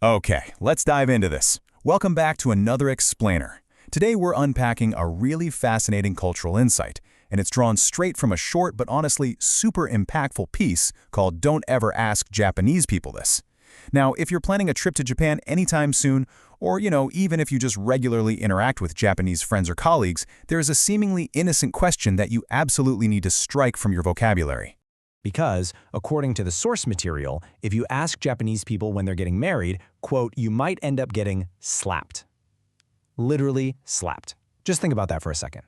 Okay, let's dive into this. Welcome back to another explainer. Today we're unpacking a really fascinating cultural insight, and it's drawn straight from a short but honestly super impactful piece called Don't Ever Ask Japanese People This. Now, if you're planning a trip to Japan anytime soon, or even if you just regularly interact with Japanese friends or colleagues, there is a seemingly innocent question that you absolutely need to strike from your vocabulary. Because, according to the source material, if you ask Japanese people when they're getting married, quote, you might end up getting slapped. Literally slapped. Just think about that for a second.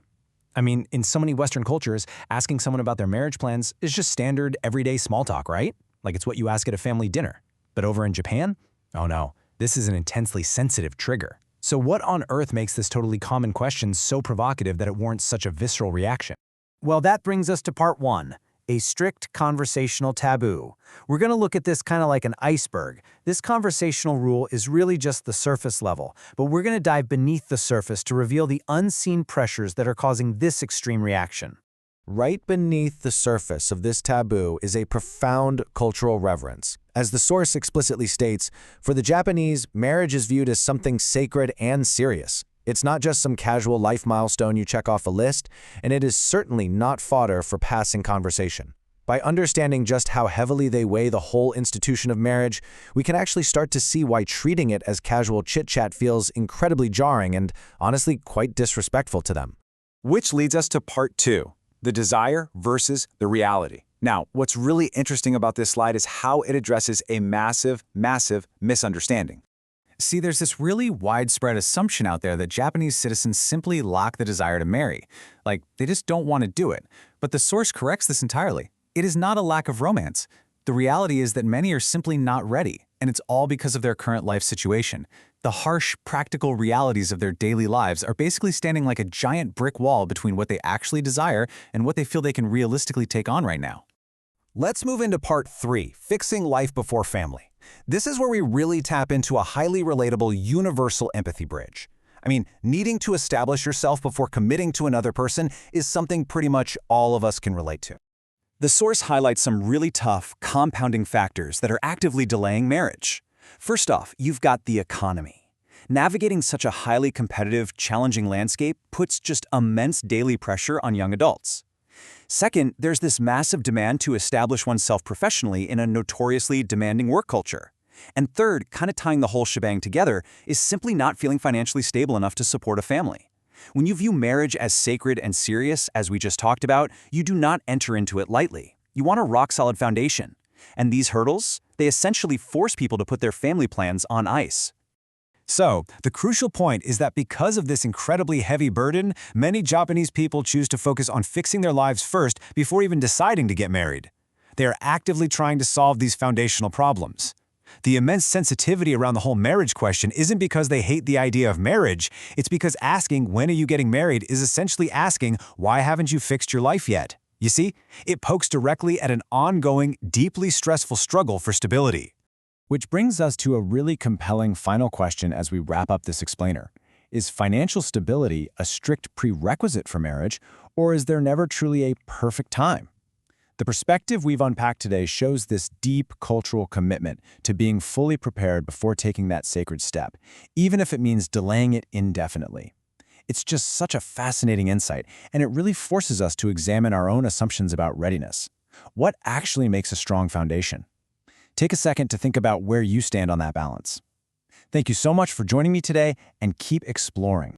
I mean, in so many Western cultures, asking someone about their marriage plans is just standard, everyday small talk, right? Like it's what you ask at a family dinner. But over in Japan? Oh no, this is an intensely sensitive trigger. So what on earth makes this totally common question so provocative that it warrants such a visceral reaction? Well, that brings us to part one. A strict conversational taboo. We're going to look at this kind of like an iceberg. This conversational rule is really just the surface level, but we're going to dive beneath the surface to reveal the unseen pressures that are causing this extreme reaction. Right beneath the surface of this taboo is a profound cultural reverence. As the source explicitly states, for the Japanese, marriage is viewed as something sacred and serious. It's not just some casual life milestone you check off a list, and it is certainly not fodder for passing conversation. By understanding just how heavily they weigh the whole institution of marriage, we can actually start to see why treating it as casual chit-chat feels incredibly jarring and, honestly, quite disrespectful to them. Which leads us to part two, the desire versus the reality. Now, what's really interesting about this slide is how it addresses a massive misunderstanding. See, there's this really widespread assumption out there that Japanese citizens simply lack the desire to marry. Like, they just don't want to do it. But the source corrects this entirely. It is not a lack of romance. The reality is that many are simply not ready, and it's all because of their current life situation. The harsh, practical realities of their daily lives are basically standing like a giant brick wall between what they actually desire and what they feel they can realistically take on right now. Let's move into part three, fixing life before family. This is where we really tap into a highly relatable universal empathy bridge. I mean, needing to establish yourself before committing to another person is something pretty much all of us can relate to. The source highlights some really tough, compounding factors that are actively delaying marriage. First off, you've got the economy. Navigating such a highly competitive, challenging landscape puts just immense daily pressure on young adults. Second, there's this massive demand to establish oneself professionally in a notoriously demanding work culture. And third, kind of tying the whole shebang together, is simply not feeling financially stable enough to support a family. When you view marriage as sacred and serious, as we just talked about, you do not enter into it lightly. You want a rock-solid foundation. And these hurdles, they essentially force people to put their family plans on ice. So, the crucial point is that because of this incredibly heavy burden, many Japanese people choose to focus on fixing their lives first before even deciding to get married. They are actively trying to solve these foundational problems. The immense sensitivity around the whole marriage question isn't because they hate the idea of marriage, it's because asking when are you getting married is essentially asking why haven't you fixed your life yet? You see, it pokes directly at an ongoing, deeply stressful struggle for stability. Which brings us to a really compelling final question as we wrap up this explainer. Is financial stability a strict prerequisite for marriage, or is there never truly a perfect time? The perspective we've unpacked today shows this deep cultural commitment to being fully prepared before taking that sacred step, even if it means delaying it indefinitely. It's just such a fascinating insight, and it really forces us to examine our own assumptions about readiness. What actually makes a strong foundation? Take a second to think about where you stand on that balance. Thank you so much for joining me today, and keep exploring.